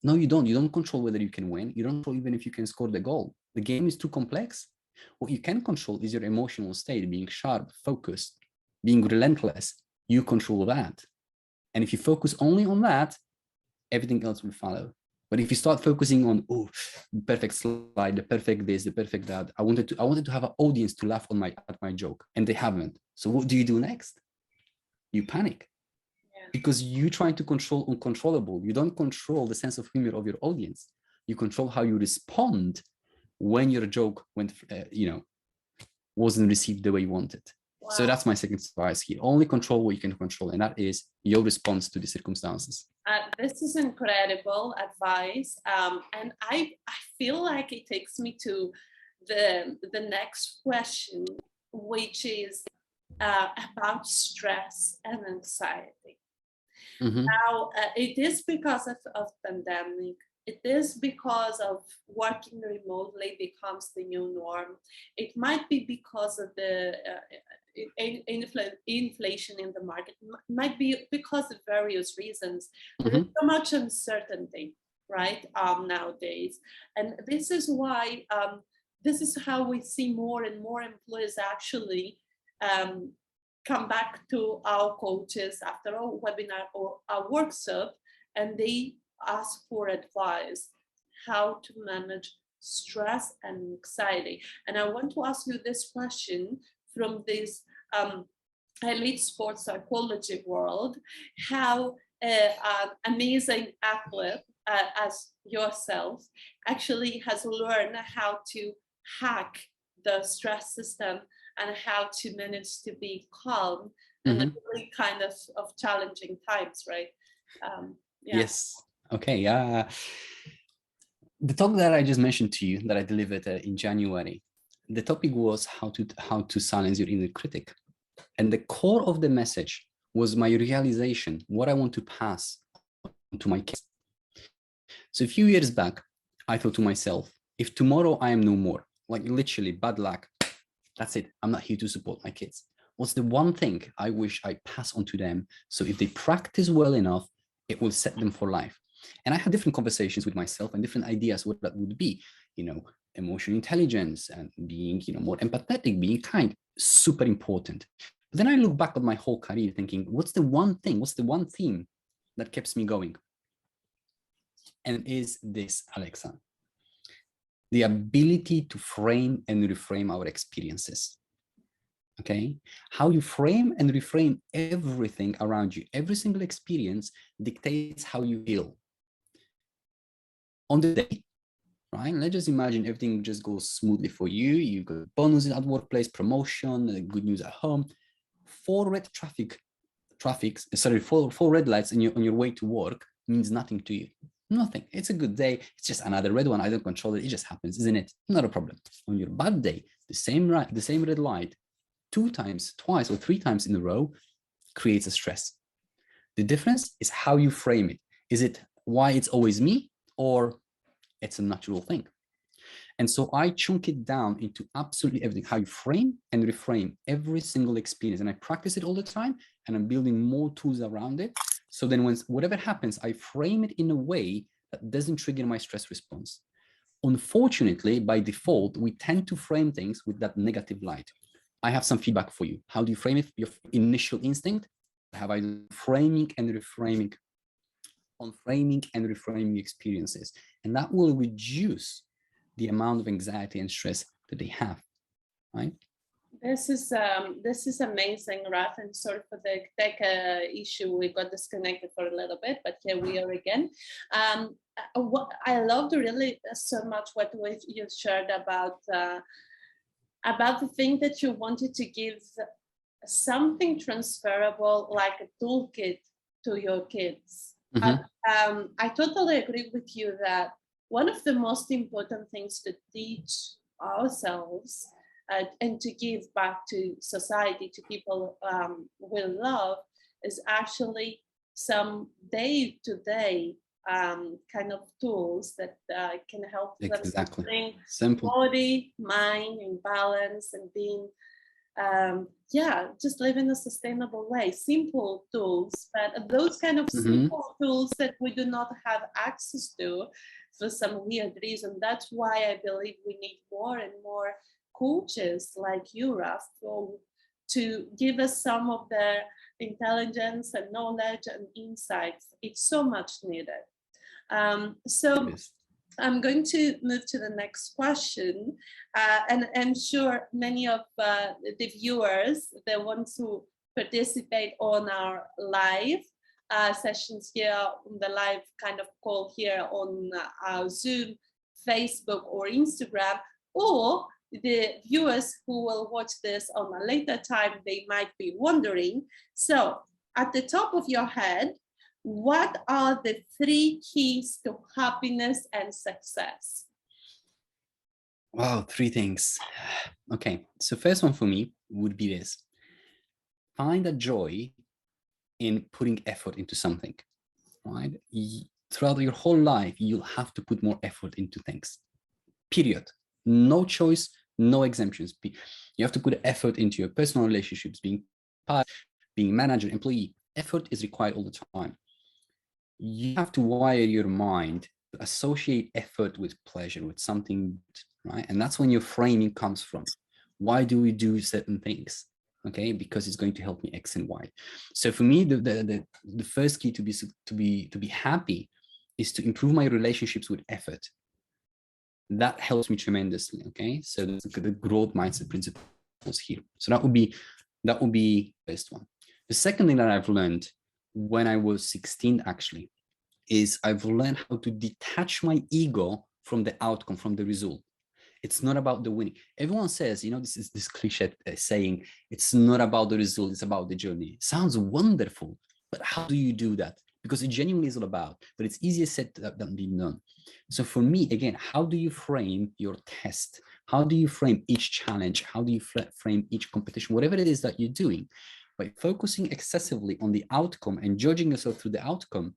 No, you don't. You don't control whether you can win. You don't control even if you can score the goal. The game is too complex. What you can control is your emotional state, being sharp, focused, being relentless. You control that. And if you focus only on that, everything else will follow. But if you start focusing on, the perfect slide, the perfect this, the perfect that, I wanted to have an audience to laugh at my joke, and they haven't. So what do you do next? You panic. Yeah. because you trying to control uncontrollable. You don't control the sense of humor of your audience. You control how you respond when your joke went, wasn't received the way you wanted. Wow. So that's my second advice here. Only control what you can control, and that is your response to the circumstances. This is incredible advice, and I feel like it takes me to the next question, which is about stress and anxiety. Mm-hmm. Now, it is because of pandemic. It is because of working remotely becomes the new norm. It might be because of the inflation in the market. It might be because of various reasons. Mm-hmm. There's so much uncertainty, right, nowadays. And this is why, this is how we see more and more employees actually come back to our coaches after our webinar or our workshop, and they ask for advice how to manage stress and anxiety. And I want to ask you this question from this elite sports psychology world: how an amazing athlete as yourself actually has learned how to hack the stress system and how to manage to be calm mm-hmm. in really kind of challenging times, right? Yeah. Yes. Okay. The talk that I just mentioned to you that I delivered in January, the topic was how to silence your inner critic, and the core of the message was my realization, what I want to pass to my kids. So a few years back, I thought to myself, if tomorrow I am no more, like literally bad luck, that's it. I'm not here to support my kids. What's the one thing I wish I pass on to them? So if they practice well enough, it will set them for life. And I had different conversations with myself and different ideas what that would be, emotional intelligence and being, more empathetic, being kind, super important. But then I look back at my whole career thinking, what's the one thing, what's the one theme that keeps me going? And is this, Alexa, the ability to frame and reframe our experiences. Okay, how you frame and reframe everything around you, every single experience dictates how you feel on the day, right? Let's just imagine everything just goes smoothly for you. You got bonuses at workplace, promotion, good news at home. Four red lights on your way to work means nothing to you. Nothing. It's a good day. It's just another red one. I don't control it. It just happens, isn't it? Not a problem. On your bad day, the same red light, 2 times, twice, or 3 times in a row creates a stress. The difference is how you frame it. Is it why it's always me, or it's a natural thing? And so I chunk it down into absolutely everything, how you frame and reframe every single experience. And I practice it all the time, and I'm building more tools around it. So then when whatever happens, I frame it in a way that doesn't trigger my stress response. Unfortunately, by default, we tend to frame things with that negative light. I have some feedback for you. How do you frame it? Your initial instinct? Have I done framing and reframing on framing and reframing experiences? And that will reduce the amount of anxiety and stress that they have, right? This is amazing, Raf, and sorry for the tech issue. We got disconnected for a little bit, but here we are again. What I loved really so much what you shared about the thing that you wanted to give something transferable, like a toolkit to your kids. Mm-hmm. I totally agree with you that one of the most important things to teach ourselves and to give back to society, to people we love, is actually some day-to-day kind of tools that can help them bring body, mind in balance and being, just live in a sustainable way. Simple tools, but those kind of simple tools that we do not have access to for some weird reason. That's why I believe we need more and more coaches like you, Raf, to give us some of their intelligence and knowledge and insights. It's so much needed. So I'm going to move to the next question, and I'm sure many of the viewers, the ones who participate on our live, sessions here on the live kind of call here on Zoom, Facebook, or Instagram, or the viewers who will watch this on a later time, they might be wondering. So at the top of your head, what are the 3 keys to happiness and success? Wow, 3 things. Okay, so first one for me would be this. Find a joy in putting effort into something, right? Throughout your whole life, you'll have to put more effort into things, period. No choice, no exemptions. You have to put effort into your personal relationships, being part, being manager, employee. Effort is required all the time. You have to wire your mind to associate effort with pleasure, with something, right? And that's when your framing comes from. Why do we do certain things? Okay, because it's going to help me X and Y. So for me, the first key to be happy is to improve my relationships with effort. That helps me tremendously. Okay, so the growth mindset principles here. So that would be the first one. The second thing that I've learned when I was 16, actually, is I've learned how to detach my ego from the outcome, from the result. It's not about the winning. Everyone says, you know, this is this cliche saying, it's not about the result, it's about the journey. It sounds wonderful, but how do you do that? Because it genuinely is all about, but it's easier said than being done. So for me, again, how do you frame your test? How do you frame each challenge? How do you frame each competition? Whatever it is that you're doing, by focusing excessively on the outcome and judging yourself through the outcome,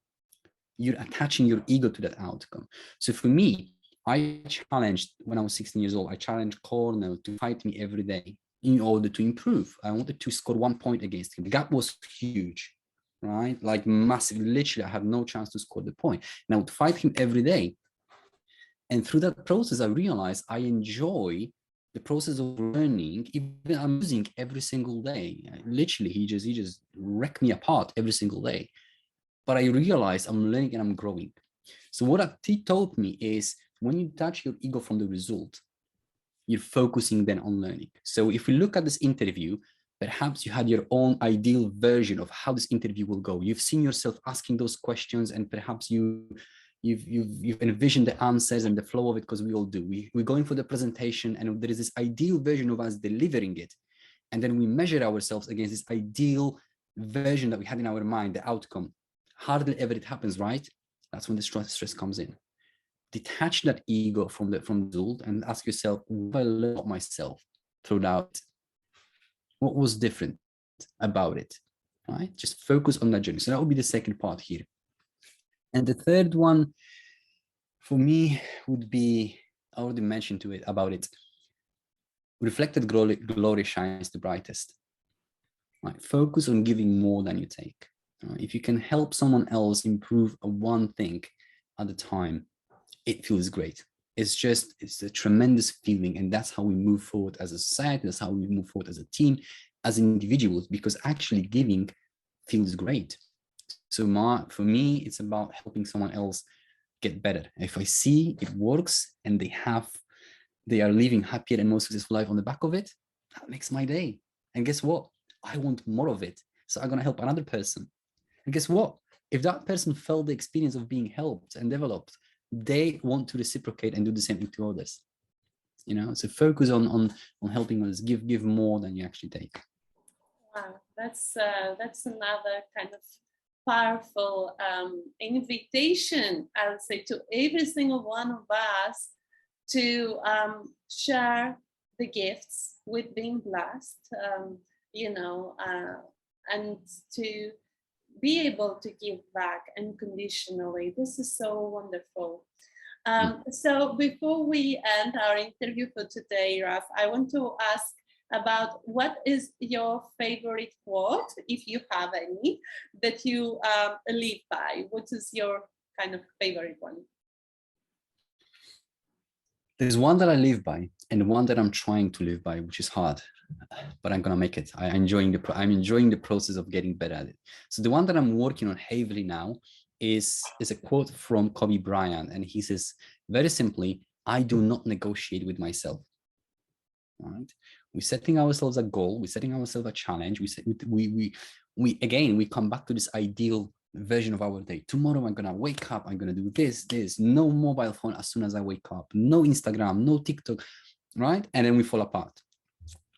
you're attaching your ego to that outcome. So for me, I challenged, when I was 16 years old, I challenged Cornell to fight me every day in order to improve. I wanted to score 1 point against him. The gap was huge, right? Like massive. Literally, I had no chance to score the point. And I would fight him every day. And through that process, I realized I enjoy the process of learning. Even I'm losing every single day. Literally, he just wrecked me apart every single day. But I realized I'm learning and I'm growing. So what he taught me is, when you detach your ego from the result, you're focusing then on learning. So if we look at this interview, perhaps you had your own ideal version of how this interview will go. You've seen yourself asking those questions, and perhaps you've envisioned the answers and the flow of it, because we all do. We're going for the presentation, and there is this ideal version of us delivering it. And then we measure ourselves against this ideal version that we had in our mind, the outcome. Hardly ever it happens, right? That's when the stress comes in. Detach that ego from the result and ask yourself, what I learned about myself throughout? What was different about it, right? Just focus on that journey. So that would be the second part here. And the third one for me would be, I already mentioned about it. Reflected glory shines the brightest. Right? Focus on giving more than you take. If you can help someone else improve one thing at a time, it feels great. It's a tremendous feeling. And that's how we move forward as a society. That's how we move forward as a team, as individuals, because actually giving feels great. So for me, it's about helping someone else get better. If I see it works and they are living happier and more successful life on the back of it, that makes my day. And guess what? I want more of it. So I'm going to help another person. And guess what? If that person felt the experience of being helped and developed, they want to reciprocate and do the same thing to others. You know, so focus on helping others. Give more than you actually take. Wow, that's another kind of powerful invitation, I would say, to every single one of us to share the gifts with being blessed, and to be able to give back unconditionally. This is so wonderful. So before we end our interview for today, Raf, I want to ask about what is your favorite quote, if you have any, that you live by. What is your kind of favorite one? There's one that I live by and one that I'm trying to live by, which is hard, but I'm gonna make it. I'm enjoying the process of getting better at it. So the one that I'm working on heavily now is a quote from Kobe Bryant, and he says very simply, "I do not negotiate with myself." All right, we're setting ourselves a goal, we're setting ourselves a challenge. We come back to this ideal version of our day. Tomorrow I'm gonna wake up, I'm gonna do this, no mobile phone as soon as I wake up, no Instagram, no TikTok, right? And then we fall apart.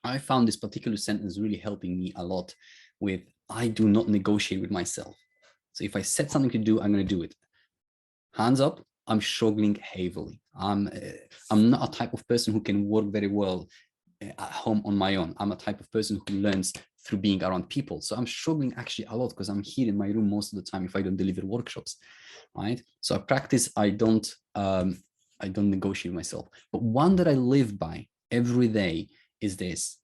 I found this particular sentence really helping me a lot with, I do not negotiate with myself. So if I set something to do, I'm gonna do it. Hands up, I'm struggling heavily. I'm not a type of person who can work very well at home on my own. I'm a type of person who learns through being around people. So I'm struggling actually a lot because I'm here in my room most of the time if I don't deliver workshops, right? So I practice, I don't negotiate myself. But one that I live by every day is this: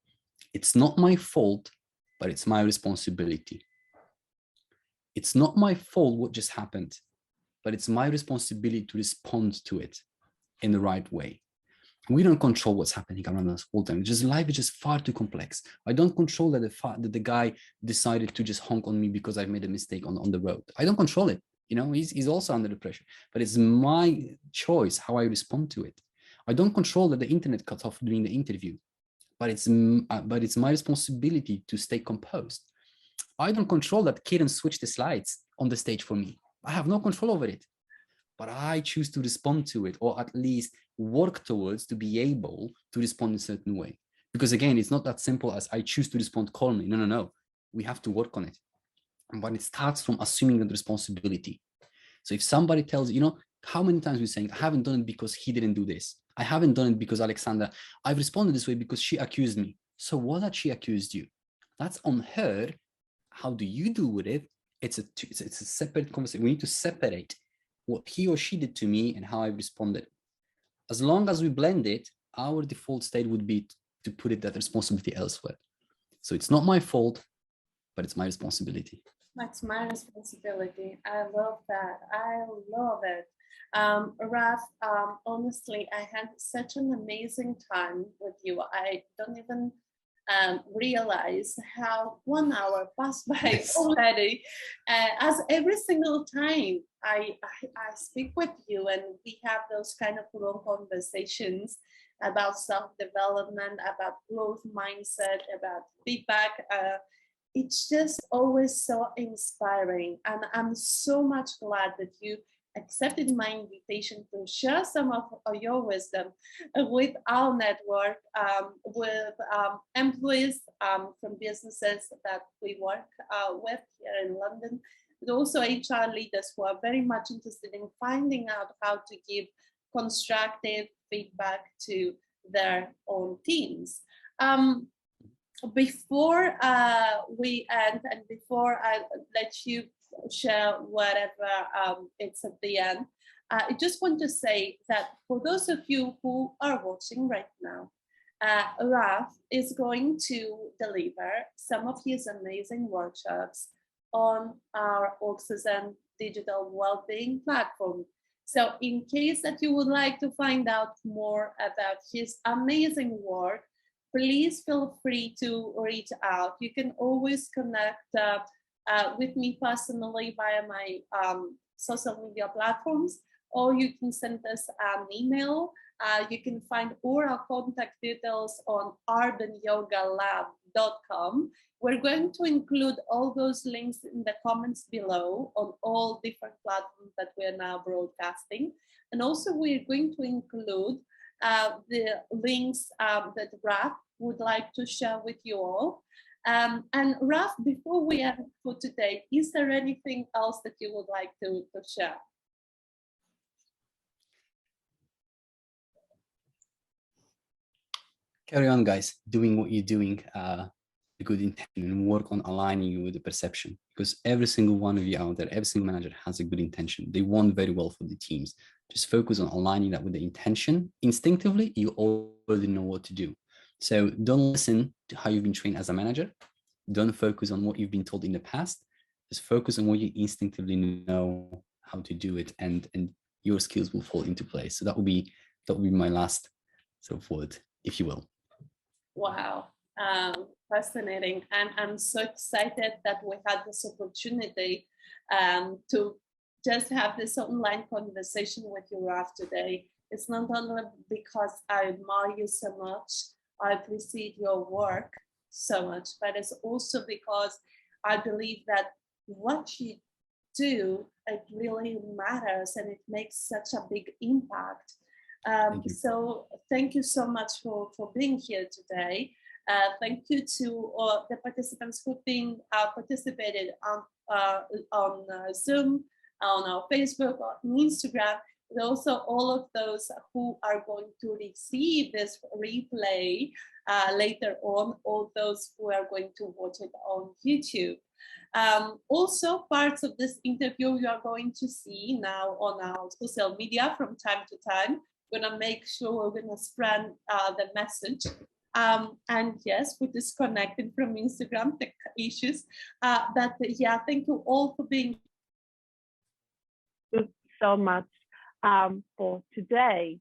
it's not my fault, but it's my responsibility. It's not my fault what just happened, but it's my responsibility to respond to it in the right way. We don't control what's happening around us all the time. Just life is just far too complex. I don't control that the guy decided to just honk on me because I've made a mistake on the road. I don't control it. You know, he's also under the pressure, but it's my choice how I respond to it. I don't control that the internet cut off during the interview, but it's my responsibility to stay composed. I don't control that Kieran switched the slides on the stage for me. I have no control over it, but I choose to respond to it, or at least work towards to be able to respond in a certain way. Because again, it's not that simple as I choose to respond calmly. No. We have to work on it. But it starts from assuming that responsibility. So if somebody tells you, how many times we're saying, I haven't done it because he didn't do this. I haven't done it because Alexandra, I've responded this way because she accused me. So what that she accused you? That's on her. How do you do with it? It's a separate conversation. We need to separate what he or she did to me and how I responded. As long as we blend it, our default state would be to put it that responsibility elsewhere. So it's not my fault, but it's my responsibility. That's my responsibility. I love that. I love it. Raf, honestly, I had such an amazing time with you. I don't even realize how 1 hour passed by already. As every single time I speak with you and we have those kind of long conversations about self-development, about growth mindset, about feedback, it's just always so inspiring. And I'm so much glad that you accepted my invitation to share some of your wisdom with our network, with employees from businesses that we work with here in London, but also HR leaders who are very much interested in finding out how to give constructive feedback to their own teams. Before we end and before I let you share whatever it's at the end, I just want to say that for those of you who are watching right now, Raf is going to deliver some of his amazing workshops on our Oxygen digital well-being platform. So in case that you would like to find out more about his amazing work, please feel free to reach out. You can always connect with me personally via my social media platforms, or you can send us an email. You can find all our contact details on urbanyogalab.com. We're going to include all those links in the comments below on all different platforms that we're now broadcasting. And also we're going to include the links that Raf would like to share with you all. And Raf, before we end for today, is there anything else that you would like to share? Carry on, guys, doing what you're doing, good intention, and work on aligning you with the perception, because every single one of you out there, every single manager has a good intention. They want very well for the teams. Just focus on aligning that with the intention. Instinctively, you already know what to do. So don't listen to how you've been trained as a manager. Don't focus on what you've been told in the past. Just focus on what you instinctively know how to do it, and your skills will fall into place. So that will be my last sort of word, if you will. Wow, fascinating. And I'm so excited that we had this opportunity to just have this online conversation with you, Raf, today. It's not only because I admire you so much, I appreciate your work so much, but it's also because I believe that what you do, it really matters and it makes such a big impact. So thank you so much for being here today. Thank you to all the participants who've been participated on Zoom, on our Facebook, on Instagram, but also all of those who are going to receive this replay later on, all those who are going to watch it on YouTube. Also, parts of this interview you are going to see now on our social media from time to time. We're going to make sure we're going to spread the message. And yes, we're disconnected from Instagram, tech issues. But yeah, thank you all for being so much for today.